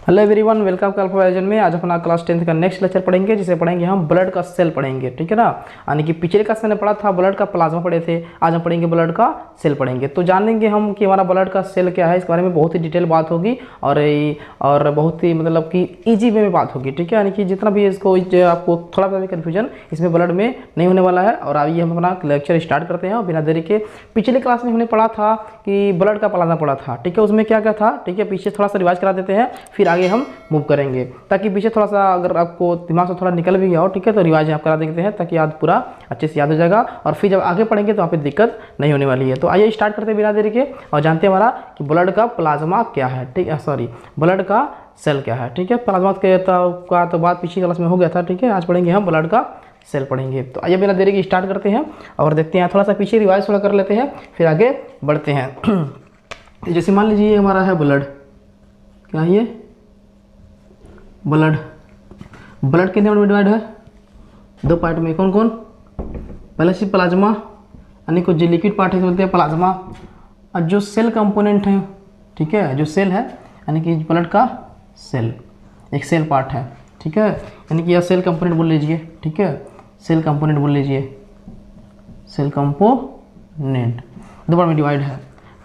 Hello everyone, welcome to Alpha Vision में। आज अपना क्लास 10th का नेक्स्ट लेक्चर पढ़ेंगे, जिसे पढ़ेंगे हम ब्लड का सेल पढ़ेंगे। ठीक है ना। यानी कि पिछले क्लास में पढ़ा था ब्लड का प्लाज्मा पढ़े थे, आज हम पढ़ेंगे ब्लड का सेल पढ़ेंगे। तो जानेंगे हम कि हमारा ब्लड का सेल क्या है, इस बारे में बहुत ही डिटेल बात होगी और बहुत ही मतलब कि ईजी वे में बात होगी। ठीक है। यानी कि जितना भी इसको आपको थोड़ा सा भी कन्फ्यूजन इसमें ब्लड में नहीं होने वाला है। और अभी हम अपना लेक्चर स्टार्ट करते हैं बिना देरी के। पिछले क्लास में हमने पढ़ा था कि ब्लड का प्लाज्मा पढ़ा था। ठीक है। उसमें क्या क्या था, ठीक है, पीछे थोड़ा सा रिवाइज करा देते हैं, फिर आगे हम मूव करेंगे, ताकि पीछे थोड़ा सा अगर आपको दिमाग से थोड़ा निकल भी गया हो, ठीक है, तो रिवाइज आप करा देते हैं ताकि याद पूरा अच्छे से याद हो जाएगा। और फिर जब आगे पढ़ेंगे तो वहाँ पे दिक्कत नहीं होने वाली है। तो आइए स्टार्ट करते हैं बिना देरी के और जानते हैं हमारा कि ब्लड का प्लाज्मा क्या है। ठीक है, सॉरी, ब्लड का सेल क्या है। ठीक है। प्लाज्मा का तो बात पिछली क्लास में हो गया था। ठीक है। आज पढ़ेंगे हम ब्लड का सेल पढ़ेंगे। तो आइए बिना देरी के स्टार्ट करते हैं और देखते हैं, थोड़ा सा पीछे रिवाइज थोड़ा कर लेते हैं, फिर आगे बढ़ते हैं। जैसे मान लीजिए हमारा है ब्लड, क्या है ये ब्लड कितने पार्ट में डिवाइड है, दो पार्ट में। कौन कौन? पहले से प्लाज्मा, यानी कुछ जो लिक्विड पार्ट है बोलते हैं प्लाज्मा, और जो सेल कंपोनेंट है, ठीक है, जो सेल है यानी कि ब्लड का सेल एक सेल पार्ट है। ठीक है। यानी कि यह सेल कंपोनेंट बोल लीजिए। ठीक है, सेल कंपोनेंट बोल लीजिए, सेल कंपोनेंट दो पार्ट में डिवाइड है।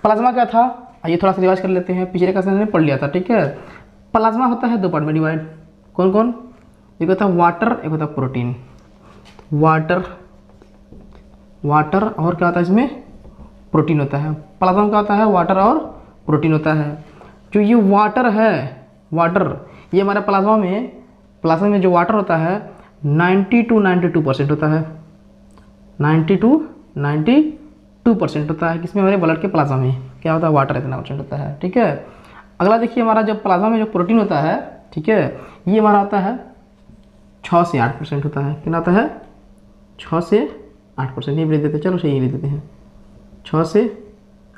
प्लाज्मा क्या था, आइए थोड़ा सा रिवाइज कर लेते हैं, पिछले क्लास में पढ़ लिया था। ठीक है। प्लाज्मा होता है दो पार्ट में डिवाइड। कौन कौन? एक होता है वाटर, एक होता है प्रोटीन। वाटर और क्या होता है इसमें, प्रोटीन होता है। प्लाज्मा क्या होता है, वाटर और प्रोटीन होता है। जो ये वाटर है, वाटर ये हमारे प्लाज्मा में जो वाटर होता है 90 to 92% होता है। 90 to 92% होता है किसमें, हमारे ब्लड के प्लाज्मा में क्या होता है, वाटर इतना % होता है। ठीक है। अगला देखिए, हमारा जो प्लाज्मा में जो प्रोटीन होता है, ठीक है, ये हमारा आता है 6 से 8% होता है। कितना आता है, 6 से 8%। ये भी लिख देते हैं, चलो सही लिख देते हैं, 6 से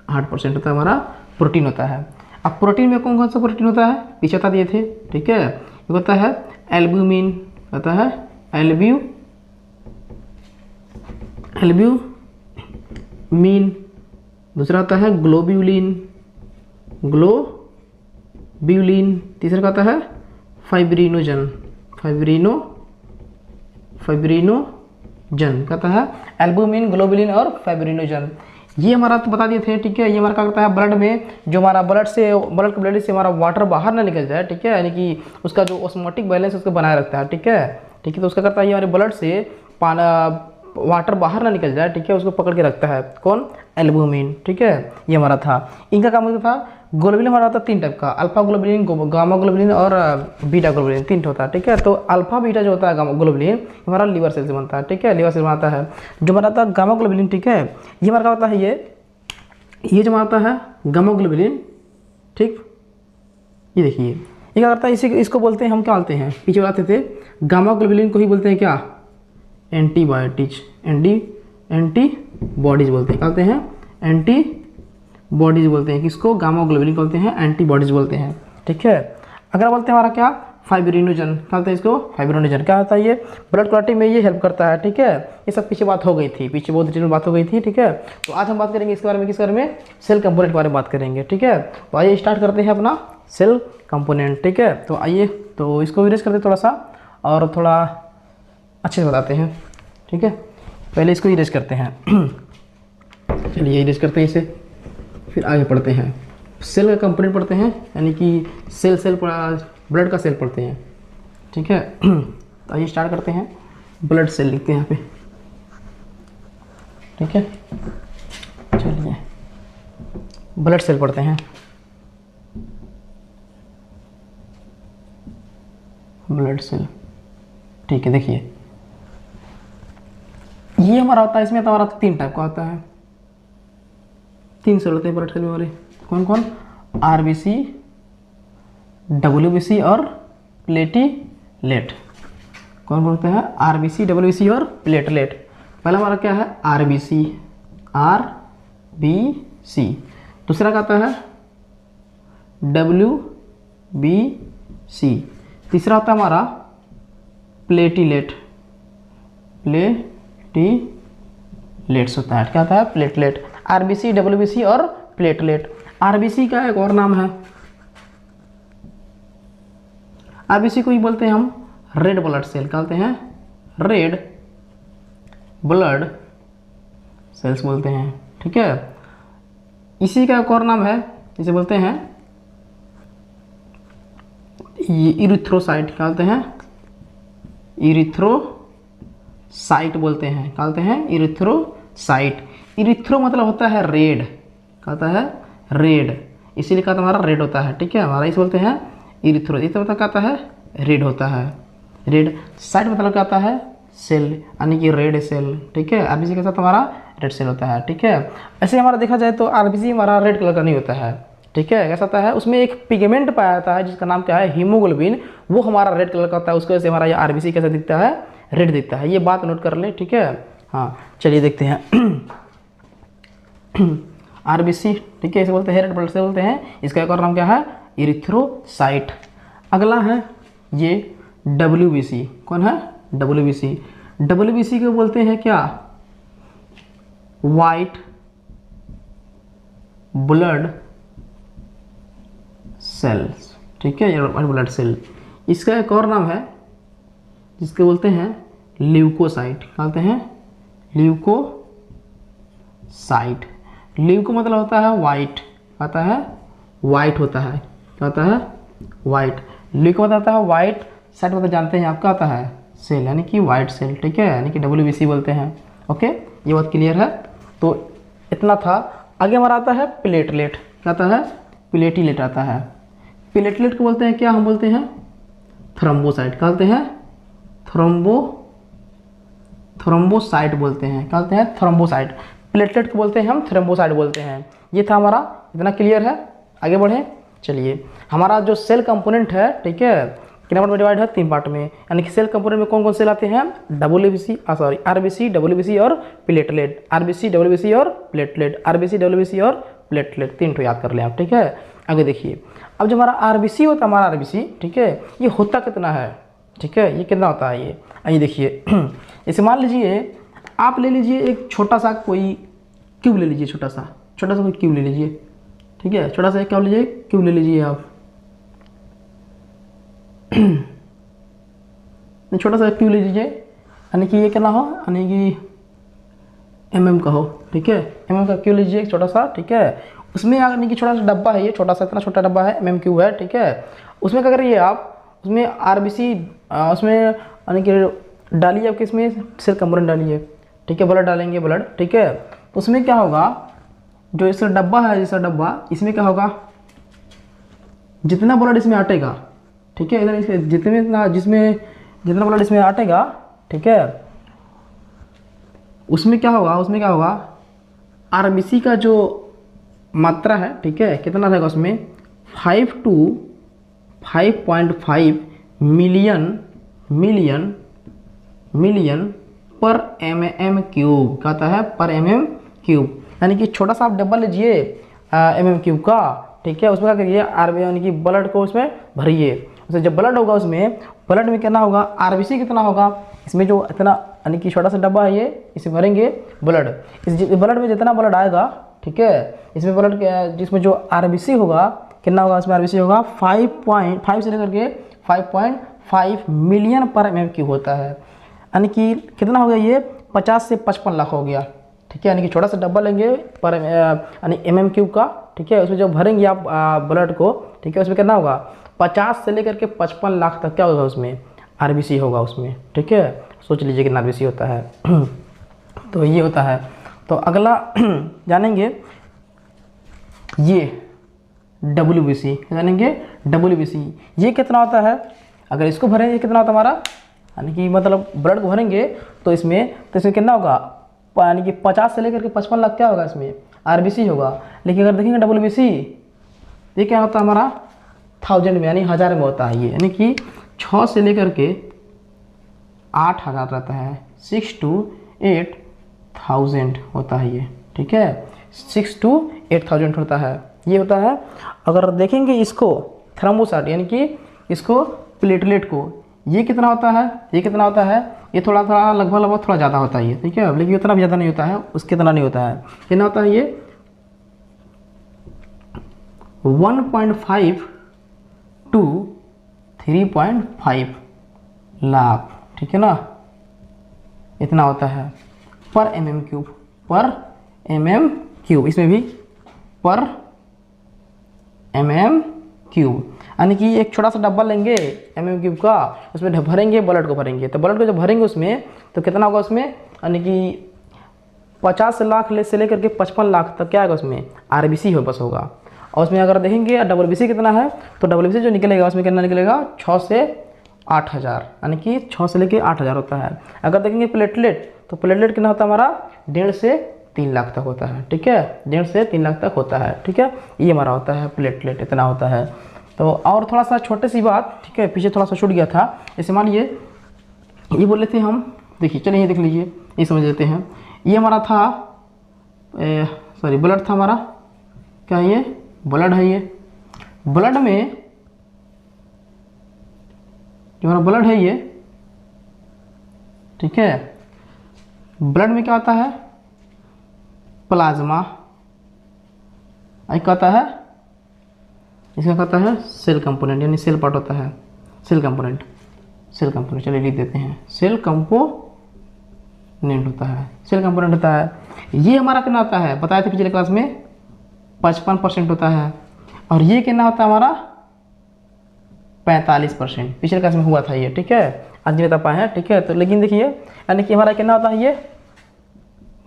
8% होता है हमारा प्रोटीन होता है। अब प्रोटीन में कौन कौन सा प्रोटीन होता है, पीछे बता दिए थे। ठीक है। एक होता है एल्ब्यूमिन, होता है एल्ब्यूमिन। दूसरा होता है ग्लोब्यूलिन। तीसरा का होता है फाइब्रिनोजन कहता है एल्ब्यूमिन, ग्लोबुलिन और फाइब्रिनोजन। ये हमारा तो बता दिए थे। ठीक है। ये हमारा क्या करता है, ब्लड में जो हमारा ब्लड से हमारा वाटर बाहर ना निकल जाए। ठीक है। यानी कि उसका जो ऑस्मोटिक बैलेंस उसको बनाए रखता है। ठीक है। तो उसका करता है, ये हमारे ब्लड से वाटर बाहर ना निकल जाए। ठीक है। उसको पकड़ के रखता है कौन, एल्ब्यूमिन। ठीक है। ये हमारा था। इनका काम होता था, ग्लोबुलिन हमारा होता है 3 टाइप का, अल्फा ग्लोबुलिन, गामा ग्लोबुलिन और बीटा ग्लोबुलिन, 3 होता है। ठीक है। तो अल्फा बीटा जो होता है गामा ग्लोबुलिन हमारा लीवर सेल से बनता है। ठीक है। लीवर सेल बनता है जो हमारा आता है गामा ग्लोबुलिन। ठीक है। ये हमारा क्या होता है, ये जो हमारा आता है गामा ग्लोबुलिन। ठीक, ये देखिए ये क्या करता है, इसको बोलते हैं, हम क्या बोलते हैं, पीछे बताते थे, गामा ग्लोबुलिन को ही बोलते हैं क्या, एंटीबॉडीज बोलते हैं। कहते हैं एंटीबॉडीज बोलते हैं किसको, गामा ग्लोबुलिन बोलते हैं, एंटीबॉडीज बोलते हैं। ठीक है। अगर बोलते हैं हमारा क्या, फाइब्रिनोजन, कहते हैं इसको फाइब्रिनोजन। क्या होता है, ये ब्लड क्लॉटिंग में ये हेल्प करता है। ठीक है। ये सब पीछे बात हो गई थी, पीछे बहुत डिटेल में बात हो गई थी। ठीक है। तो आज हम बात करेंगे इसके बारे में, किस बारे में, सेल कंपोनेंट के बारे में बात करेंगे। ठीक है। तो आइए स्टार्ट करते हैं अपना सेल कंपोनेंट। ठीक है। तो आइए तो इसको इरेज करते थोड़ा सा और थोड़ा अच्छे से बताते हैं। ठीक है। पहले इसको इरेज करते हैं। चलिए इरेज करते हैं इसे, फिर आगे पढ़ते हैं। सेल का कंपोनेंट पढ़ते हैं, यानी कि सेल ब्लड का सेल पढ़ते हैं। ठीक है। तो आइए स्टार्ट करते हैं। ब्लड सेल लिखते हैं यहाँ पे। ठीक है। चलिए ब्लड सेल पढ़ते हैं। ब्लड सेल, ठीक है। देखिए ये हमारा होता है, इसमें तो हमारा 3 टाइप का होता है, 3 सेल होते हैं ब्लड सेल में हमारे। कौन कौन? आरबीसी, डब्ल्यूबीसी और प्लेटलेट। कौन बोलते हैं, आरबीसी, डब्ल्यूबीसी और प्लेटलेट। पहला हमारा क्या है, आरबीसी। दूसरा क्या आता है, डब्ल्यूबीसी। तीसरा होता है हमारा प्लेटलेट्स होता है। क्या होता है, प्लेटलेट। आरबीसी, डब्ल्यूबीसी और प्लेटलेट। आरबीसी का एक और नाम है, आरबीसी को ही बोलते हैं हम रेड ब्लड सेल, क्या बोलते हैं? रेड ब्लड सेल्स बोलते हैं, ठीक है। इसी का एक और नाम है, इसे बोलते हैं ये इरिथ्रोसाइट, क्या बोलते हैं? इरिथ्रोसाइट बोलते हैं, क्या बोलते हैं? इरिथ्रोसाइट। इरिथ्रो मतलब होता है रेड, क्या होता है? रेड, इसीलिए कहता हमारा रेड होता है, ठीक है। हमारा इसे बोलते हैं इरिथ्रो, इसे मतलब क्या होता है? रेड होता है। रेड साइट मतलब क्या होता है? सेल, यानी कि रेड सेल, ठीक है। आरबीसी के साथ हमारा रेड सेल होता है, ठीक है। ऐसे हमारा देखा जाए तो आरबीसी हमारा रेड कलर का नहीं होता है, ठीक है। कैसा होता है? उसमें एक पिगमेंट पाया जाता है जिसका नाम क्या है? हीमोग्लोबिन, वो हमारा रेड कलर का होता है। उसकी वजह से हमारा ये आरबीसी कैसा दिखता है? रेड दिखता है। ये बात नोट कर ले, ठीक है। हाँ चलिए देखते हैं आरबीसी, ठीक है, इसे बोलते हैं रेड ब्लड सेल बोलते हैं। इसका एक और नाम क्या है? इरिथ्रोसाइट। अगला है ये डब्ल्यूबीसी। कौन है? डब्ल्यूबीसी। डब्ल्यूबीसी को बोलते हैं क्या? वाइट ब्लड सेल्स, ठीक है, ये वाइट ब्लड सेल। इसका एक और नाम है जिसके बोलते हैं ल्यूकोसाइट, क्या बोलते हैं? ल्यूकोसाइट। ल्यूको मतलब होता है वाइट, आता है वाइट होता है, क्या होता है? वाइट। ल्यूको मतलब होता है वाइट, साइट मतलब जानते हैं आपका आता है सेल, यानी कि वाइट सेल, ठीक है, यानी कि डब्ल्यूबीसी बोलते हैं। ओके, ये बात क्लियर है। तो इतना था। आगे हमारा आता है प्लेटलेट, क्या आता है? प्लेटलेट आता है। प्लेटलेट को बोलते हैं क्या? हम बोलते हैं थ्रोम्बोसाइट, क्या बोलते हैं? थ्रोम्बोसाइट बोलते हैं, क्या बोलते हैं? थ्रोम्बोसाइट। प्लेटलेट को बोलते हैं हम थ्रोम्बोसाइट बोलते हैं। ये था हमारा, इतना क्लियर है। आगे बढ़ें, चलिए। हमारा जो सेल कंपोनेंट है, ठीक है, कितने पार्ट में डिवाइड है? 3 पार्ट में। यानी कि सेल कंपोनेंट में कौन कौन सेल आते हैं? आरबीसी, डब्ल्यूबीसी और प्लेटलेट। आरबीसी, डब्ल्यूबीसी और प्लेटलेट, आरबीसी, डब्ल्यूबीसी और प्लेटलेट, 3 ठो याद कर लें आप, ठीक है। आगे देखिए, अब जो हमारा आरबीसी होता है, हमारा आरबीसी, ठीक है, ये होता कितना है? ठीक है, ये कितना होता है ये? आइए देखिए जैसे मान लीजिए आप ले लीजिए एक छोटा सा कोई क्यूब ले लीजिए, छोटा सा कोई क्यूब ले लीजिए, ठीक है, छोटा सा क्या ले लीजिए? क्यूब ले लीजिए आप छोटा सा क्यूब ले लीजिए, यानी कि ये कितना हो? यानी कि mm का हो, ठीक है। mm का क्यूब लीजिए छोटा सा, ठीक है। उसमें यानी कि छोटा सा डब्बा है, ये छोटा सा, इतना छोटा डब्बा है, mm क्यूब है, ठीक है। उसमें क्या करिए आप? उसमें आरबीसी, उसमें यानी कि डालिए आपके, इसमें सेल कंपोनेंट डालिए, ठीक है, ब्लड डालेंगे, ब्लड, ठीक है। तो उसमें क्या होगा? जो इसका डब्बा है, जैसा डब्बा, इसमें क्या होगा? जितना ब्लड इसमें आटेगा, ठीक है, इधर इसके जितना ब्लड इसमें आटेगा, ठीक है, उसमें क्या होगा? आरबीसी का जो मात्रा है, ठीक है, कितना रहेगा उसमें? 5 to 5.5 मिलियन पर mm क्यूब, कहता है पर mm क्यूब। यानी कि छोटा सा आप डब्बा लीजिए mm क्यूब का, ठीक है। उसमें क्या करिए? आरबी यानी कि ब्लड को उसमें भरिए। उसमें जब ब्लड होगा, उसमें ब्लड में कितना होगा? आरबीसी कितना होगा? इसमें जो इतना यानी कि छोटा सा डब्बा है ये, इसे भरेंगे ब्लड। इस ब्लड में जितना ब्लड आएगा, ठीक है, इसमें ब्लड जिसमें जो आरबीसी होगा, कितना होगा? इसमें आरबीसी होगा 5.5 से लेकर के 5.5 मिलियन पर mm क्यूब होता है। यानी कि कितना हो गया ये? 50 से 55 लाख हो गया, ठीक है। यानी कि छोटा सा डब्बा लेंगे पर यानी mm क्यूब का, ठीक है। उसमें जब भरेंगे आप ब्लड को, ठीक है, उसमें कितना होगा? 50 से लेकर के 55 लाख तक क्या होगा? उसमें आरबीसी होगा उसमें, ठीक है। सोच लीजिए कितना आरबीसी होता है तो ये होता है। तो अगला जानेंगे ये डब्ल्यूबीसी, जानेंगे डब्ल्यूबीसी। ये कितना होता है? अगर इसको भरें, ये कितना होता है हमारा? यानी कि मतलब ब्लड को भरेंगे तो इसमें कितना होगा? यानी कि 50 से लेकर के 55 लाख क्या होगा? इसमें आरबीसी होगा। लेकिन अगर देखेंगे डब्ल्यूबीसी, ये क्या होता है हमारा? 1000 में, यानी 1000 में होता है ये। यानी कि 6 से लेकर के 8000 रहता है, 6 to 8000 होता है ये, ठीक है, 6 to 8000 होता है, ये होता है। अगर देखेंगे इसको थ्रोम्बोसाइट, यानी कि इसको प्लेटलेट को, ये कितना होता है? ये कितना होता है? ये थोड़ा लगभग थोड़ा ज़्यादा होता है ये, ठीक है, लेकिन उतना भी ज़्यादा नहीं होता है, उसके इतना नहीं होता है। कितना होता है ये? 1.5 to 3.5 लाख, ठीक है ना, इतना होता है पर mm क्यूब, इसमें भी पर mm क्यूब, यानी कि एक छोटा सा डब्बा लेंगे mm क्यूब का, उसमें भरेंगे ब्लड को भरेंगे, तो ब्लड को जब भरेंगे उसमें तो कितना होगा उसमें, यानी कि 50 लाख से लेकर के 55 लाख तक क्या आएगा उसमें, आरबीसी हो बस होगा। और उसमें अगर देखेंगे डब्ल्यूबीसी कितना है, तो डब्ल्यूबीसी जो निकलेगा उसमें कितना निकलेगा, 6 से 8,000, यानी कि 6 से लेकर 8,000 होता है। अगर देखेंगे प्लेटलेट, तो प्लेटलेट कितना होता है हमारा, 1.5 से 3 लाख तक होता है, ठीक है, 1.5 से 3 लाख तक होता है, ठीक है, ये हमारा होता है प्लेटलेट, इतना होता है। तो और थोड़ा सा छोटे सी बात, ठीक है, पीछे थोड़ा सा छूट गया था, जैसे मान लीजिए ये बोले थे हम, देखिए चलिए ये देख लीजिए, ये समझ लेते हैं। ये हमारा था सॉरी ब्लड था हमारा, क्या ये ब्लड है, ये ब्लड में जो हमारा ब्लड है ये, ठीक है, ब्लड में क्या होता है, प्लाज्मा, कहता है इसका कहता है सेल कंपोनेंट, यानी सेल पार्ट होता है, सेल कंपोनेंट, चलिए लिख देते हैं, सेल कंपोनेंट होता है, सेल कंपोनेंट होता है। ये हमारा कितना होता है, बताए थे पिछले क्लास में 55% होता है, और ये कितना होता है हमारा 45%, पिछले क्लास में हुआ था ये, ठीक है, आज नहीं बता पाए हैं, ठीक है। तो लेकिन देखिए यानी कि हमारा कितना होता है, ये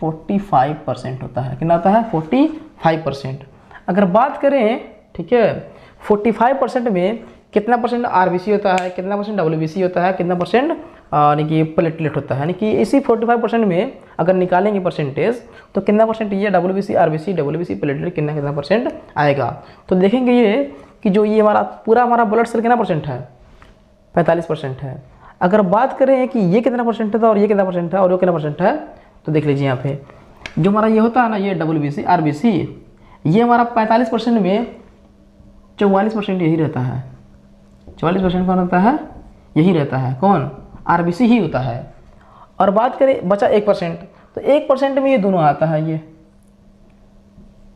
45% होता है, कितना होता है 45%। अगर बात करें, ठीक है, 45% में कितना परसेंट आरबीसी होता है, कितना परसेंट डब्ल्यूबीसी होता है, कितना परसेंट यानी कि प्लेटलेट होता है, यानी कि इसी 45% में अगर निकालेंगे परसेंटेज, तो कितना परसेंट ये डब्ल्यूबीसी आरबीसी डब्ल्यूबीसी प्लेटलेट कितना परसेंट आएगा। तो देखेंगे ये कि जो ये हमारा पूरा हमारा ब्लड सेल कितना परसेंट है, 45% है। अगर बात करें कि ये कितना परसेंट था और ये कितना परसेंट है और ये कितना परसेंट है, तो देख लीजिए यहाँ पे जो हमारा ये होता है ना, ये डब्ल्यूबीसी आरबीसी, ये हमारा 45% में 44% यही रहता है, 44% कौन होता है, यही रहता है, कौन, आरबीसी ही होता है। और बात करें बचा 1%, तो 1% में ये दोनों आता है, ये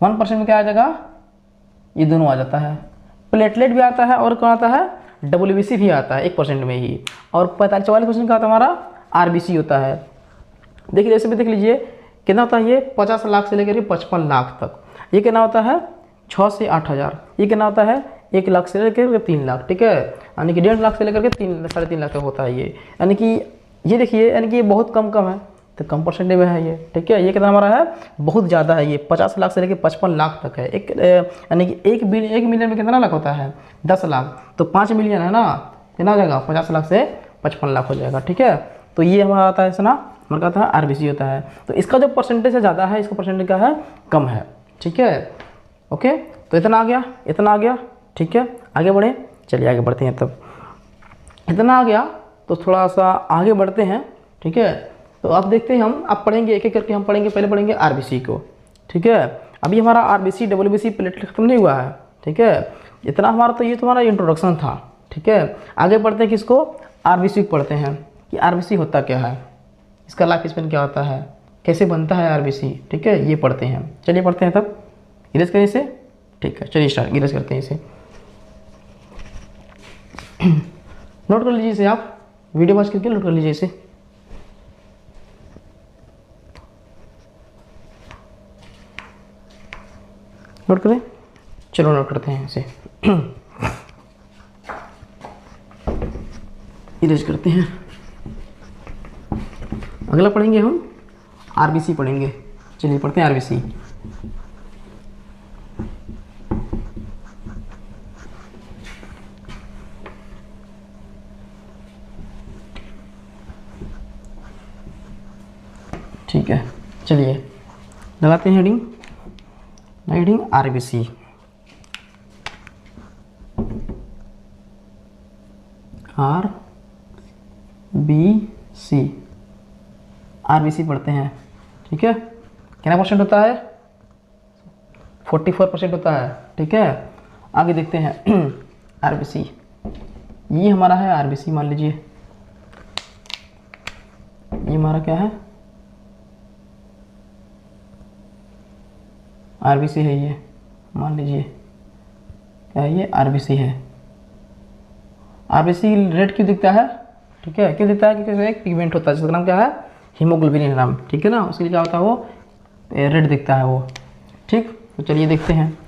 1% में क्या आ जाएगा, ये दोनों आ जाता है, प्लेटलेट भी आता है और कौन आता है, डब्ल्यूबीसी भी आता है 1% में ही, और 44% का आता है हमारा आरबीसी होता है। देखिए जैसे भी देख लीजिए कितना होता है, ये 50 लाख से लेकर 55 लाख तक, ये कितना होता है 6 से 8,000, ये कितना होता है 1 लाख से लेकर 3 लाख, ठीक है, यानी कि 1.5 लाख से लेकर के 3-3.5 लाख तक होता है ये, यानी कि ये देखिए यानी कि ये बहुत कम है, तो कम परसेंटेज में है ये, ठीक है। ये कितना हमारा है, बहुत ज़्यादा है, ये 50 लाख से लेकर 55 लाख तक है, एक यानी कि 1 मिलियन में कितना लाख होता है, 10 लाख, तो 5 मिलियन है ना, कितना हो जाएगा, 50 लाख से 55 लाख हो जाएगा, ठीक है। तो ये हमारा आता है इसना, हमारा आता है आरबीसी होता है। तो इसका जो परसेंटेज है ज़्यादा है, इसका परसेंटेज का है कम है, ठीक है, ओके। तो इतना आ गया, इतना आ गया, ठीक है, आगे बढ़े, चलिए आगे बढ़ते हैं। तब इतना आ गया तो थोड़ा सा आगे बढ़ते हैं, ठीक है। तो अब देखते हैं हम, अब पढ़ेंगे एक एक करके, हम पढ़ेंगे, पहले पढ़ेंगे आरबीसी को, ठीक है। अभी हमारा आरबीसी डब्ल्यूबीसी प्लेटलेट खत्म नहीं हुआ है, ठीक है, इतना हमारा, तो ये तुम्हारा इंट्रोडक्शन था, ठीक है। आगे बढ़ते हैं किसको, आरबीसी को पढ़ते हैं कि आरबीसी होता क्या है, इसका लाइफ स्पेन क्या होता है, कैसे बनता है आरबीसी, ठीक है, ये पढ़ते हैं। चलिए पढ़ते हैं, तब इरेज करें इसे, ठीक है, चलिए स्टार्ट, इरेज करते हैं इसे। नोट कर लीजिए इसे, आप वीडियो वॉच करके नोट कर लीजिए इसे। नोट करें, चलो नोट करते हैं इसे। इरेज करते हैं। अगला पढ़ेंगे हम आरबीसी पढ़ेंगे, चलिए पढ़ते हैं आरबीसी। ठीक है, चलिए लगाते हैं heading, heading RBC. RBC, RBC पढ़ते हैं, ठीक है। कितना परसेंट होता है, 44% होता है, ठीक है। आगे देखते हैं आरबीसी, ये हमारा है आरबीसी, मान लीजिए ये हमारा क्या है, आरबीसी है, ये मान लीजिए क्या है, ये आरबीसी है। आरबीसी रेड क्यों दिखता है, ठीक है, क्यों दिखता है, क्योंकि इसमें एक पिगमेंट होता है जिसका नाम क्या है, हीमोग्लोबिन नाम, ठीक है ना, उसके लिए क्या होता है वो रेड दिखता है वो, ठीक। तो चलिए देखते हैं,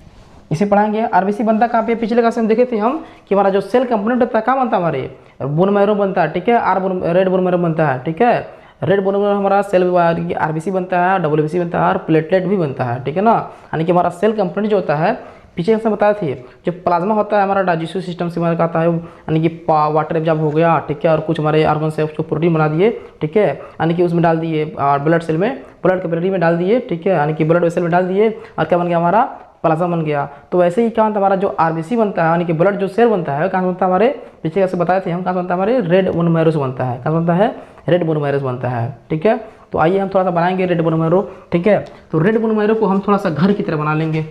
इसे पढ़ाएंगे। आरबीसी बनता कहाँ पे, पिछले क्लास में देखे थे हम कि हमारा जो सेल कंपोनेंट होता है कहाँ बनता है, हमारे बोन मैरो बनता है, ठीक है, रेड बोन मैरो बनता है, ठीक है, रेड बोन मैरो हमारा सेल आरबीसी बनता है, डब्ल्यूबीसी बनता है और प्लेटलेट भी बनता है, ठीक है ना। यानी कि हमारा सेल कंपोनेंट जो होता है, पीछे से बताए थे, जो प्लाज्मा होता है हमारा डाइजेस्टिव सिस्टम से हमारा आता है, यानी कि वाटर एब्जॉर्ब हो गया, ठीक है, और कुछ हमारे ऑर्गन से उसको प्रोटीन बना दिए, ठीक है, यानी कि उसमें डाल दिए ब्लड सेल में, ब्लड कैपिलरी में डाल दिए, ठीक है, यानी कि ब्लड वेसल में डाल दिए और क्या बन गया हमारा प्लाज्मा बन गया। तो वैसे ही क्या होता है हमारा जो आरबीसी बनता है, यानी कि ब्लड जो सेल बनता है, कहाँ बनता है हमारे, पीछे कैसे बताए थे हम, कहाँ बनता है हमारे रेड बोन मैरो से बनता है, कहाँ बनता है, रेड बोन मैरो से बनता है, ठीक है। तो आइए हम थोड़ा सा बनाएंगे रेड बोन मैरो, ठीक है। तो रेड बोन मैरो को हम थोड़ा सा घर की तरह बना लेंगे,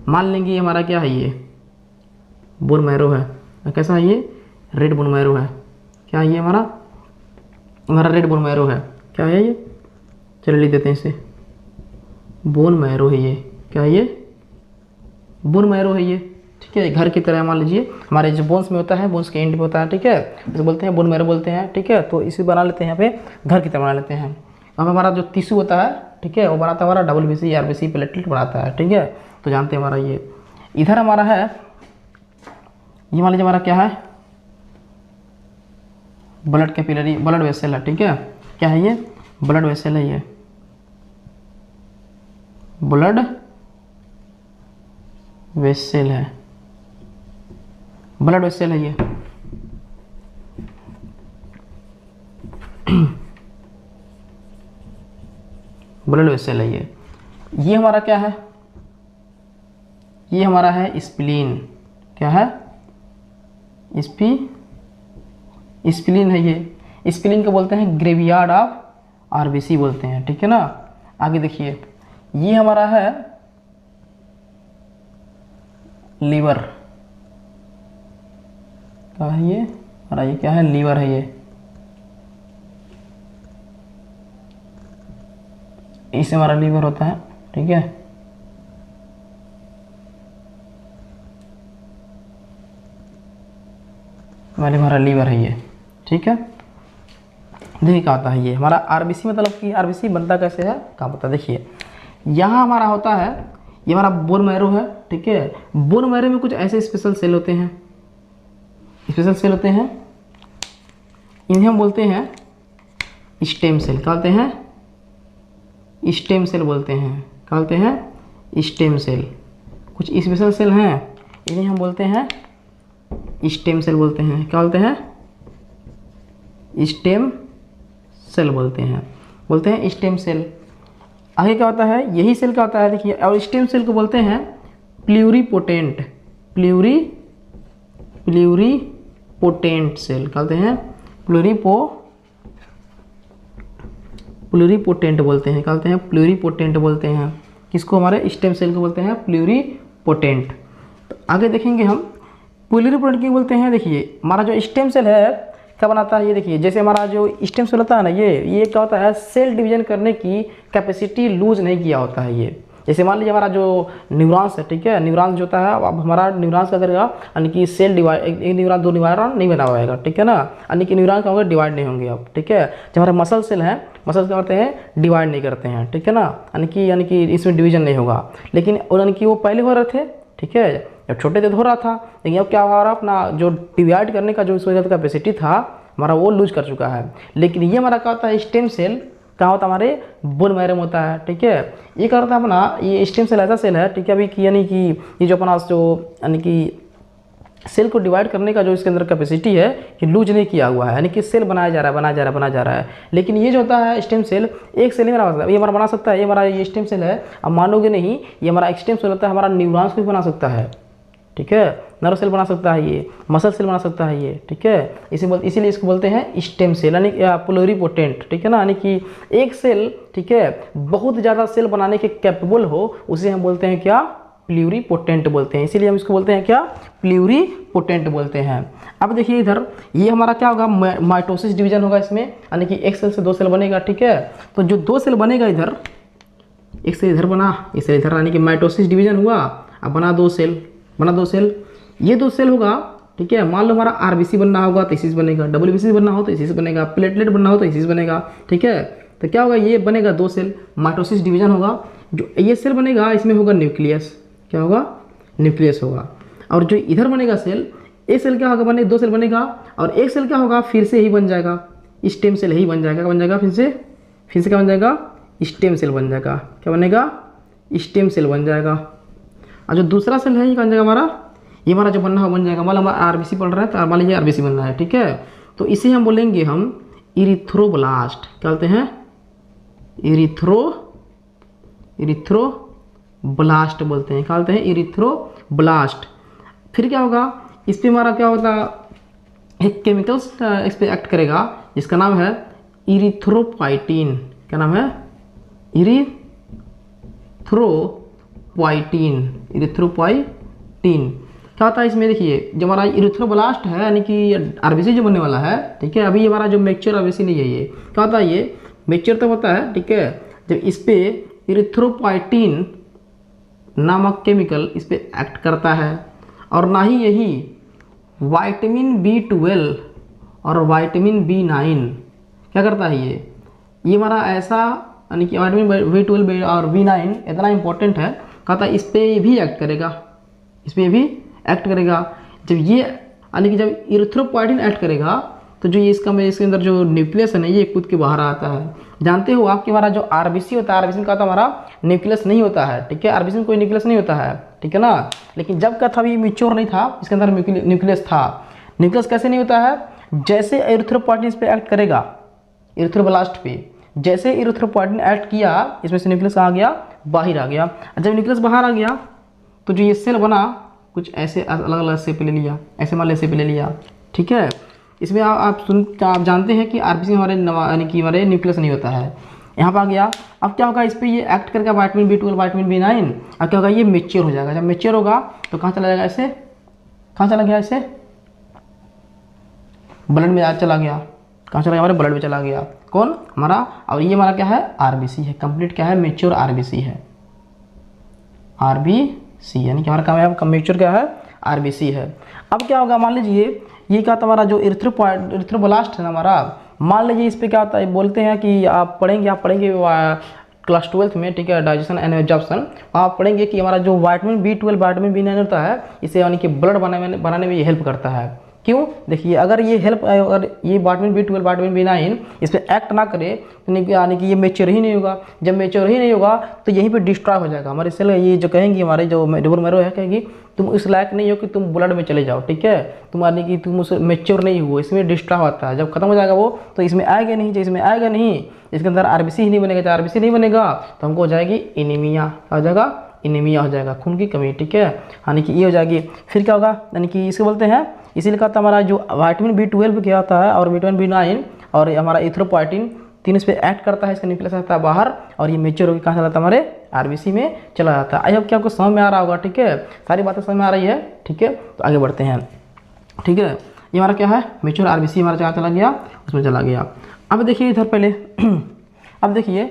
मान लेंगे हमारा क्या है, ये बोन मैरो है, कैसा है ये, रेड बोन मैरो है, क्या है ये हमारा रेड बोन मैरो है, क्या है ये, चलिए लिख देते हैं इसे, बोन मैरो है ये, क्या है ये, बोन मैरो है ये, ठीक है, घर की तरह मान लीजिए, हमारे जो बोन्स में होता है, बोन्स के एंड पे होता है, ठीक है, इसे बोलते हैं बोन मैरो बोलते हैं, ठीक है। तो इसे बना लेते हैं, यहाँ पे घर की तरह बना लेते हैं। अब हमारा जो टिश्यू होता है, ठीक है, वो बनाता है हमारा डब्ल्यूबीसी आरबीसी प्लेटलेट बनाता है, ठीक है। तो जानते हैं हमारा ये इधर हमारा है, ये मान लीजिए हमारा क्या है, ब्लड कैपिलरी, ब्लड वेसल है, ठीक है, क्या है ये, ब्लड वेसल है, ये ब्लड वेसल है, ब्लड वेसल है ये, ब्लड वेसल है ये हमारा क्या है, ये हमारा है स्प्लीन, क्या है, स्प्लीन है ये, स्प्लीन को बोलते हैं ग्रेवयार्ड ऑफ आरबीसी बोलते हैं, ठीक है ना। आगे देखिए, ये हमारा है लीवर, क्या है ये हमारा, ये क्या है, लीवर है ये, इससे हमारा लीवर होता है, ठीक है। हमारा लीवर है ये, ठीक है। देखिए क्या होता है ये हमारा आरबीसी, मतलब कि आरबीसी बनता कैसे है, कहाँ पता, देखिए यहाँ हमारा होता है, ये हमारा बोन मैरो है, ठीक है। बोन मैरो में कुछ ऐसे स्पेशल सेल होते हैं, स्पेशल सेल होते हैं, इन्हें हम बोलते हैं स्टेम सेल, क्या बोलते हैं, स्टेम सेल बोलते हैं, क्या बोलते हैं, स्टेम सेल। कुछ स्पेशल सेल हैं, इन्हें हम बोलते हैं स्टेम सेल बोलते हैं, क्या बोलते हैं, स्टेम सेल बोलते हैं स्टेम सेल। आगे क्या होता है, यही सेल क्या होता है, देखिए, और स्टेम सेल को बोलते हैं प्लूरिपोटेंट, प्लूरिपोटेंट सेल, क्या बोलते हैं, प्लूरिपोटेंट बोलते हैं, क्या बोलते हैं, प्लूरिपोटेंट बोलते हैं, किसको, हमारे स्टेम सेल को बोलते हैं प्लूरिपोटेंट। तो आगे देखेंगे हम प्लूरिपोटेंट क्यों बोलते हैं। देखिए हमारा जो स्टेम सेल है क्या बनाता है, ये देखिए, जैसे हमारा जो स्टेम सेल होता है ना, ये क्या होता है, सेल डिवीजन करने की कैपेसिटी लूज नहीं किया होता है ये। जैसे मान लीजिए हमारा जो न्यूरॉन्स है, ठीक है, न्यूरॉन्स जो होता है, अब हमारा न्यूरॉन्स क्या करेगा, यानी कि सेल डिवाइड, एक न्यूरॉन दो न्यूरॉन नहीं बना पाएगा, ठीक है ना, यानी कि न्यूरॉन क्या होंगे, डिवाइड नहीं होंगे अब, ठीक है। जो हमारे मसल सेल हैं, मसल क्या करते हैं, डिवाइड नहीं करते हैं, ठीक है ना, यानी कि इसमें डिवीजन नहीं होगा। लेकिन यानी कि वो पहले हो रहे थे, ठीक है, जब छोटे थे तो हो रहा था, लेकिन अब क्या हो रहा, अपना जो डिवाइड करने का जो इसमें कैपेसिटी था हमारा, वो लूज कर चुका है। लेकिन ये हमारा क्या होता है, स्टेम सेल कहाँ होता है, हमारे बोन मैरो में होता है, ठीक है। ये क्या होता है अपना, ये स्टेम सेल ऐसा सेल है, ठीक है, अभी कि यानी कि ये जो अपना जो यानी कि सेल को डिवाइड करने का जो इसके अंदर कैपेसिटी है, ये लूज नहीं किया हुआ है, यानी कि सेल बनाया जा रहा है। लेकिन ये जो होता है स्टेम सेल, एक सेल ही बना सकता है, ये हमारा बना सकता है, ये हमारा ये स्टेम सेल है, अब मानोगे नहीं, ये हमारा स्टेम सेल होता है, हमारा न्यूरॉन्स को भी बना सकता है, ठीक है, नर्व सेल बना सकता है, ये मसल सेल बना सकता है ये, ठीक है। इसीलिए इसको बोलते हैं स्टेम सेल, यानी प्लूरिपोटेंट, ठीक है ना, यानी कि एक सेल, ठीक है, बहुत ज़्यादा सेल बनाने के कैपेबल हो, उसे हम बोलते हैं क्या, प्लूरिपोटेंट बोलते हैं। इसीलिए हम इसको बोलते हैं क्या, प्लूरिपोटेंट बोलते हैं। अब देखिए इधर, ये हमारा क्या होगा, माइटोसिस डिवीजन होगा इसमें, यानी कि एक सेल से दो सेल बनेगा, ठीक है। तो जो दो सेल बनेगा इधर, एक सेल इधर बना, इस सेल इधर, यानी कि माइटोसिस डिवीजन हुआ, अब बना दो सेल, ये दो सेल होगा, ठीक है। मान लो हमारा आरबीसी बनना होगा तो इसी से बनेगा, डब्ल्यूबीसी बनना हो तो इसी से बनेगा, प्लेटलेट बनना हो तो इसी से बनेगा, ठीक है। तो क्या होगा, ये बनेगा 2 सेल, माइटोसिस डिवीजन होगा। जो ये सेल बनेगा इसमें होगा न्यूक्लियस, क्या होगा, न्यूक्लियस होगा। और जो इधर बनेगा सेल, एक सेल क्या होगा, बने 2 सेल बनेगा, और एक सेल क्या होगा, फिर से ही बन जाएगा, स्टेम सेल ही बन जाएगा, क्या बन जाएगा, फिर से क्या बन जाएगा, स्टेम सेल बन जाएगा, क्या बनेगा, स्टेम सेल बन जाएगा। और जो दूसरा सेल है ये क्या बन जाएगा हमारा, ये हमारा जो बनना हो बन जाएगा। मान लो हमारा आरबीसी पढ़ रहा है तो मान लीजिए आरबीसी बनना है, ठीक है। तो इसे हम बोलेंगे हम इरिथ्रोब्लास्ट, क्या बोलते हैं, इरिथ्रोब्लास्ट बोलते हैं, क्या बोलते हैं, इरिथ्रोब्लास्ट। फिर क्या होगा, इस पर हमारा क्या होता है, एक केमिकल्स इस पर एक्ट करेगा जिसका नाम है इरिथ्रोपाइटिन, क्या नाम है, इरिथ्रोपाइटिन। क्या होता है इसमें, देखिए जो हमारा इरिथ्रोब्लास्ट है यानी कि आरबीसी जो बनने वाला है, ठीक है। अभी हमारा जो मैच्योर आरबीसी नहीं है, ये क्या होता है, ये मैच्योर तो होता है, ठीक है। जब इस पे इरिथ्रोपाइटिन नामक केमिकल इस पे एक्ट करता है, और ना ही यही विटामिन B12 और विटामिन B9 क्या करता है, ये हमारा ऐसा यानी कि विटामिन B12 और B9 इतना इंपॉर्टेंट है, कहता है इस पर भी एक्ट करेगा, इस पर भी एक्ट करेगा। जब ये यानी कि जब इरिथ्रोपाइटिन एक्ट करेगा तो जो ये इसके अंदर जो न्यूक्लियस है ना, ये कूद के बाहर आता है। जानते हो आप कि हमारा जो आरबीसी होता है, आरबीसी में क्या होता है, हमारा न्यूक्लियस नहीं होता है, ठीक है। आरबीसी में कोई न्यूक्लियस नहीं होता है, ठीक है ना। लेकिन जब का था, ये मैच्योर नहीं था, इसके अंदर न्यूक्लियस था। न्यूक्लियस कैसे नहीं होता है, जैसे इरिथ्रोपाइटिन इस पे एक्ट करेगा, इरिथ्रोब्लास्ट पे, जैसे इरिथ्रोपाइटिन एक्ट किया, इसमें से न्यूक्लियस आ गया, बाहर आ गया। जब न्यूक्लियस बाहर आ गया तो जो ये सेल बना कुछ ऐसे अलग अलग शेप ले लिया, ऐसे मान शेप ले लिया, ठीक है। इसमें आप जानते हैं कि आरबीसी हमारे यानी कि हमारे न्यूक्लियस नहीं होता है। यहाँ पर आ गया, अब क्या होगा, इस पर ये एक्ट करके विटामिन B12 विटामिन B9, अब क्या होगा, ये मैच्योर हो जाएगा। जब मैच्योर होगा तो कहाँ चला जाएगा, ऐसे कहाँ चला गया, ऐसे ब्लड में चला गया, कहाँ चला गया, हमारे ब्लड में चला गया, कौन, हमारा। और ये हमारा क्या है, आरबीसी है, कंप्लीट क्या है, मैच्योर आरबीसी है, आरबीसी यानी कि हमारा क्या है, मैच्योर क्या है, आरबीसी है। अब क्या होगा, मान लीजिए ये क्या तुम्हारा जो इरिथ्रोब्लास्ट है ना हमारा, मान लीजिए इस पे क्या होता है, बोलते हैं कि आप पढ़ेंगे क्लास 12th में, ठीक है, डाइजेशन एंड एब्जॉर्प्शन, आप पढ़ेंगे कि हमारा जो विटामिन B12 विटामिन B9 होता है, इसे यानी कि ब्लड बनाने में ये हेल्प करता है। क्यों, देखिए अगर ये विटामिन B12 विटामिन B9 इस पर एक्ट ना करे यानी कि ये मैच्योर ही नहीं होगा। जब मैच्योर ही नहीं होगा तो यहीं पे डिस्ट्रॉय हो जाएगा हमारे सेल। ये जो कहेंगी हमारे जो डबल मैरो है, कहेंगी तुम उस लायक नहीं हो कि तुम ब्लड में चले जाओ, ठीक है, तुम यानी कि तुम उस मैच्योर नहीं हो, इसमें डिस्ट्रॉय होता है। जब खत्म हो जाएगा वो तो इसमें आएगा नहीं, जब इसमें आएगा नहीं, इसके अंदर आरबीसी ही नहीं बनेगा, जब आरबीसी नहीं बनेगा तो हमको हो जाएगी एनीमिया, क्या हो जाएगा, एनीमिया हो जाएगा, खून की कमी, ठीक है, यानी कि ये हो जाएगी। फिर क्या होगा, यानी कि इसको बोलते हैं, इसीलिए कहता है हमारा जो विटामिन B12 क्या होता है और विटामिन B9 और हमारा इरिथ्रोपाइटिन, तीन इस पर एक्ट करता है, इसका न्यूक्लियस आता है बाहर और ये मैच्योर होकर कहाँ चला जाता है, हमारे आरबीसी में चला जाता है। आई होप कि आपको समझ में आ रहा होगा, ठीक है, सारी बातें समझ में आ रही है, ठीक है। तो आगे बढ़ते हैं, ठीक है। ये हमारा क्या है, मैच्योर आरबीसी हमारा जहाँ चला गया उसमें चला गया। अब देखिए इधर पहले अब देखिए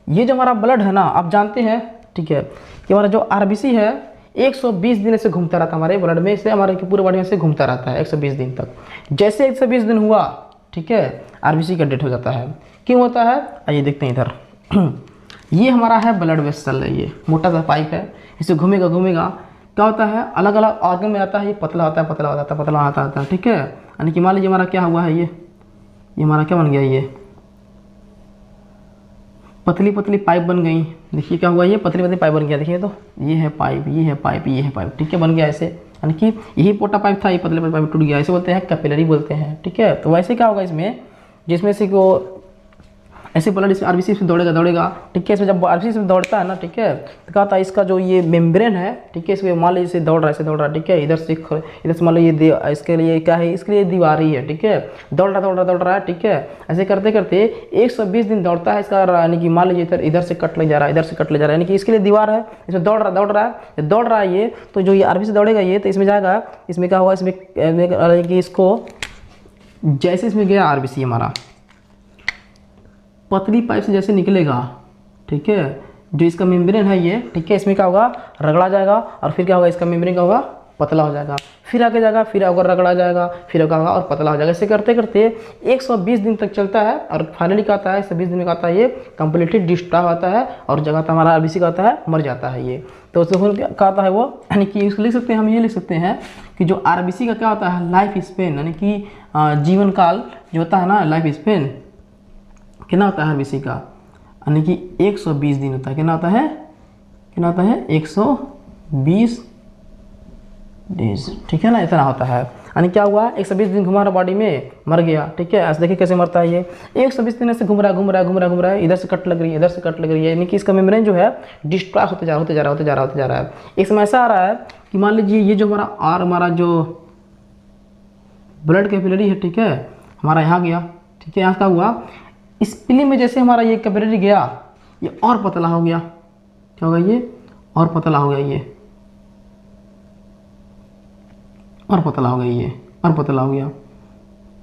ये जो हमारा ब्लड है ना, आप जानते हैं, ठीक है, कि हमारा जो आरबीसी है 120 दिन से घूमता रहता है हमारे ब्लड में, से हमारे पूरे बॉडी में से घूमता रहता है 120 दिन तक। जैसे 120 दिन हुआ, ठीक है, आरबीसी का डेथ हो जाता है। क्यों होता है, आइए देखते हैं इधर ये हमारा है ब्लड वेसल है, ये मोटा सा पाइप है, इसे घूमेगा क्या होता है, अलग अलग ऑर्गन में आता है, ये पतला होता है, पतला आता है, ठीक है। यानी कि मान लीजिए हमारा क्या हुआ है, ये हमारा क्या बन गया, ये पतली पतली पाइप बन गई। देखिए क्या हुआ, ये पतली पतली पाइप बन गया, देखिए तो ये है पाइप, ये है पाइप, ये है पाइप, ठीक है, बन गया ऐसे। यानी कि यही मोटा पाइप था, ये पतले पतले पाइप टूट गया, ऐसे बोलते हैं कैपिलरी बोलते हैं, ठीक है। तो वैसे क्या होगा इसमें, जिसमें से को ऐसे ब्लड इस आरबीसी से दौड़ेगा, ठीक है। इसमें जब आरबीसी से दौड़ता है ना, ठीक है, तो क्या होता है, इसका जो ये मेम्ब्रेन है, ठीक है, इसमें मान लीजिए इसे दौड़ रहा है, ठीक है, इधर से मान लो ये इसके लिए क्या है, इसके लिए दीवार ही है, ठीक है, दौड़ रहा है, ठीक है। ऐसे करते करते 120 दिन दौड़ता है इसका, यानी कि मान लीजिए इधर से कट ले जा रहा है, इधर से कट ले जा रहा है, यानी कि इसके लिए दीवार है, इसमें दौड़ रहा है ये, तो जो ये आरबीसी दौड़ेगा ये, तो इसमें जाएगा, इसमें क्या होगा, इसमें कि इसको जैसे इसमें गया आरबीसी हमारा पतली पाइप से जैसे निकलेगा, ठीक है, जो इसका मेम्ब्रेन है ये, ठीक है, इसमें क्या होगा, रगड़ा जाएगा और फिर क्या होगा, इसका मेम्ब्रेन क्या होगा, पतला हो जाएगा, फिर आगे जाएगा, फिर अगर रगड़ा जाएगा, फिर आगे और पतला हो जाएगा। ऐसे करते करते 120 दिन तक चलता है और फाइनली क्या आता है 120 दिन में क्या आता है ये कंप्लीटली डिस्ट्रॉय होता है और जगह तो हमारा आरबीसी का होता है मर जाता है ये। तो उसको क्या आता है वो, यानी कि इसको लिख सकते हैं हम, ये लिख सकते हैं कि जो आरबीसी का क्या होता है लाइफ स्पेन, यानी कि जीवन काल जो होता है ना, लाइफ स्पेन कितना होता है आरबीसी का, यानी कि 120 दिन होता है। कितना होता है, कितना होता है 120 डेज, ठीक है ना, इतना होता है। यानी क्या हुआ 120 दिन घुमा रहा बॉडी में, मर गया, ठीक है। ऐसे देखिए कैसे मरता है ये, 120 दिन से घूम रहा है, इधर से कट लग रही है, इधर से कट लग रही है, यानी कि इसका मेम्ब्रेन जो है डिस्ट्रॉय होते जा रहा है। एक समय ऐसा आ रहा है कि मान लीजिए ये जो हमारा जो ब्लड कैपिलरी है, ठीक है, हमारा यहाँ गया, ठीक है, यहाँ क्या हुआ स्प्लीन में जैसे हमारा ये कैपिलरी गया ये और पतला हो गया, क्या होगा ये और पतला हो गया, ये और पतला हो गया, ये और पतला हो गया,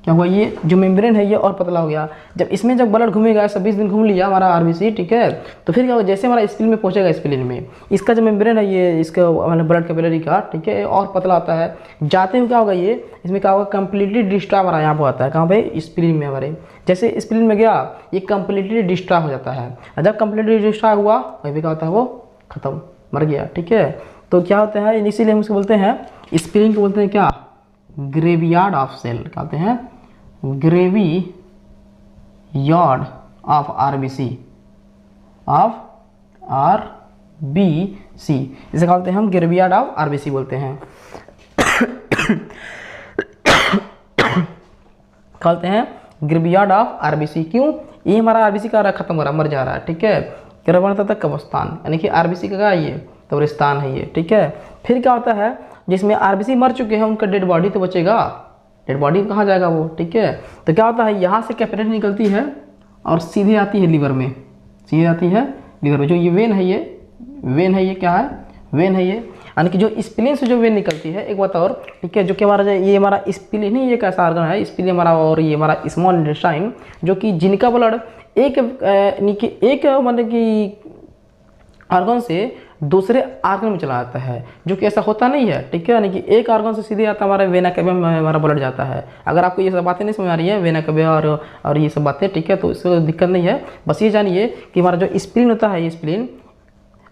क्या हुआ ये जो मेम्ब्रेन है ये और पतला हो गया। जब इसमें जब ब्लड घूमेगा 20 दिन घूम लिया हमारा आरबीसी, ठीक है, तो फिर क्या होगा जैसे हमारा स्प्लीन में पहुंचेगा, स्प्लीन में इसका जो मेम्ब्रेन है ये इसका मतलब ब्लड कैपिलरी का, ठीक है, और पतला होता है। जाते हुए क्या होगा ये इसमें क्या होगा कंप्लीटली डिस्ट्रॉय हमारा यहाँ पर आता है, कहाँ पे स्प्लीन में हमारे, जैसे स्प्लीन में गया ये कंप्लीटली डिस्ट्रॉय हो जाता है। जब कंप्लीटली डिस्ट्रॉय हुआ वही भी क्या होता है वो खत्म, मर गया, ठीक है। तो क्या होता है इसीलिए हम उसको बोलते हैं स्प्लीन को बोलते हैं क्या ग्रेवयार्ड ऑफ सेल, कहते हैं ग्रेवी यार्ड ऑफ आरबीसी, इसे कहते हैं हम ग्रेवयार्ड ऑफ आरबीसी बोलते हैं। कहते हैं ग्रेवयार्ड ऑफ आरबीसी, क्यों ये हमारा आरबीसी का खत्म हो रहा है, मर जा रहा है, ठीक है। क्या बनता था कब्रिस्तान, यानी कि आरबीसी का क्या ये कब्रिस्तान है ये, ठीक है। फिर क्या होता है जिसमें आरबीसी मर चुके हैं उनका डेड बॉडी तो बचेगा, डेड बॉडी कहाँ जाएगा वो, ठीक है। तो क्या होता है यहाँ से कैपिलरी निकलती है और सीधे आती है लीवर में, सीधे आती है लीवर में। जो ये वेन है ये क्या है वेन है ये, यानी कि जो स्प्लीन से जो वेन निकलती है। एक बात और, ठीक है, जो कि हमारा ये हमारा स्प्लीन ही एक ऐसा ऑर्गन है, स्प्लीन हमारा और ये हमारा स्मॉल इंटेस्टाइन जो कि जिनका ब्लड एक मतलब कि ऑर्गन से दूसरे ऑर्गन में चला जाता है, जो कि ऐसा होता नहीं है, ठीक है। यानी कि एक ऑर्गन से सीधे आता हमारा वेना कैवा में हमारा ब्लड जाता है। अगर आपको ये सब बातें नहीं समझ आ रही है वेना कैवा और ये सब बातें, ठीक है, तो इससे दिक्कत नहीं है। बस ये जानिए कि हमारा जो स्प्लीन होता है ये स्प्लीन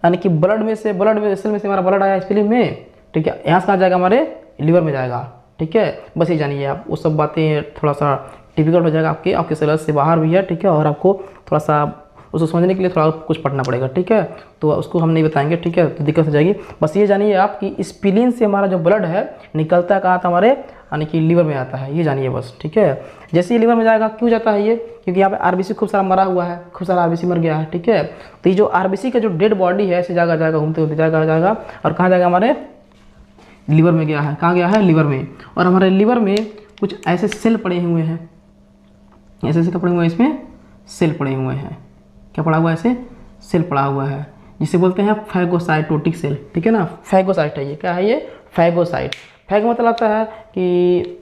यानी कि ब्लड में सेल में से हमारा ब्लड आया स्प्लीन में, ठीक है, यहाँ से कहाँ जाएगा हमारे लिवर में जाएगा, ठीक है। बस ये जानिए आप, वो सब बातें थोड़ा सा डिफिकल्ट हो जाएगा आपके सिलेबस से बाहर भी है, ठीक है, और आपको थोड़ा सा उसको समझने के लिए थोड़ा कुछ पढ़ना पड़ेगा, ठीक है। तो उसको हम नहीं बताएंगे, ठीक है, तो दिक्कत हो जाएगी। बस ये जानिए आप कि स्प्लीन से हमारा जो ब्लड है निकलता है कहाँ था हमारे, यानी कि लीवर में आता है, ये जानिए बस, ठीक है। जैसे ही लीवर में जाएगा, क्यों जाता है ये, क्योंकि यहाँ पे आरबीसी खूब सारा मरा हुआ है, खूब सारा आरबीसी मर गया है, ठीक है। तो ये जो आरबीसी का जो डेड बॉडी है ऐसे जाएगा घूमते घूमते जाएगा और कहाँ जाएगा हमारे लीवर में गया है, कहाँ गया है लीवर में। और हमारे लीवर में कुछ ऐसे सेल पड़े हुए हैं, ऐसे पड़े हुए हैं, इसमें सेल पड़े हुए हैं, क्या पड़ा हुआ है ऐसे सेल पड़ा हुआ है, जिसे बोलते हैं फैगोसाइटोटिक सेल, ठीक है ना। फैगोसाइट है ये, क्या है ये फैगोसाइट। फैग मतलब आता है कि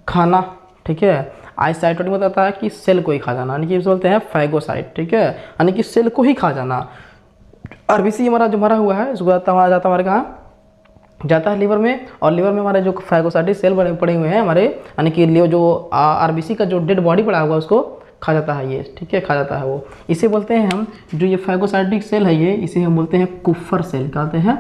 खाना, ठीक है। आइसाइटोटिक मतलब आता है कि सेल को ही खा जाना, यानी कि बोलते हैं फैगोसाइट, ठीक है, यानी कि सेल को ही खा जाना। आरबीसी हमारा जो मरा हुआ है उसको जाता हमारे कहाँ जाता है लीवर में, और लीवर में हमारे जो फैगोसाइटिक सेल पड़े हुए हैं हमारे, यानी कि जो आरबीसी का जो डेड बॉडी पड़ा हुआ है उसको खा जाता है ये, ठीक है, खा जाता है वो। इसे बोलते हैं हम, जो ये फैगोसाइटिक सेल है ये, इसे हम बोलते हैं कुफर सेल, क्या बोलते हैं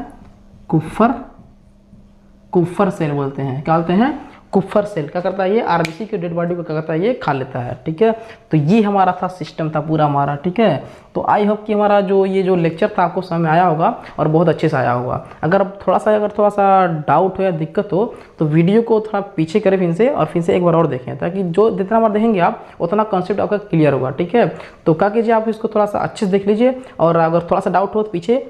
कुफर सेल बोलते हैं, क्या बोलते हैं कुफर सेल। क्या करता है ये आरबीसी के डेड बॉडी को क्या करता है ये खा लेता है, ठीक है। तो ये हमारा था सिस्टम था पूरा हमारा, ठीक है। तो आई होप कि हमारा जो लेक्चर था आपको समझ में आया होगा और बहुत अच्छे से आया होगा। अगर थोड़ा सा डाउट हो या दिक्कत हो तो वीडियो को थोड़ा पीछे करें फिर से, और फिर से एक बार और देखें, ताकि जो जितना बार देखेंगे आप उतना कॉन्सेप्ट आपका क्लियर होगा, ठीक है। तो क्या कीजिए आप इसको थोड़ा सा अच्छे से देख लीजिए, और अगर थोड़ा सा डाउट हो तो पीछे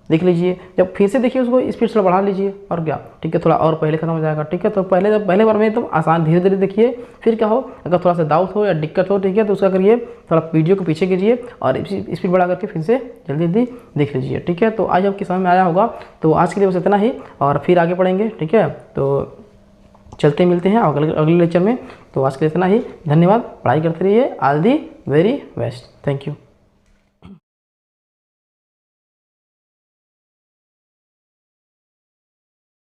देख लीजिए, जब फिर से देखिए उसको स्पीड थोड़ा बढ़ा लीजिए, और क्या, ठीक है, थोड़ा और पहले खत्म हो जाएगा, ठीक है। तो पहले बार में तो आसान धीरे धीरे देखिए, फिर क्या हो अगर थोड़ा सा डाउट हो या दिक्कत हो, ठीक है, तो उसका करिए थोड़ा वीडियो को पीछे कीजिए और स्पीड बढ़ा करके फिर से जल्दी देख लीजिए, ठीक है। तो आज आपके समझ में आया होगा। तो आज के लिए बस इतना ही, और फिर आगे पढ़ेंगे, ठीक है। तो चलते मिलते हैं अगले लेक्चर में। तो आज के लिए इतना ही, धन्यवाद, पढ़ाई करते रहिए, all the very best, thank you.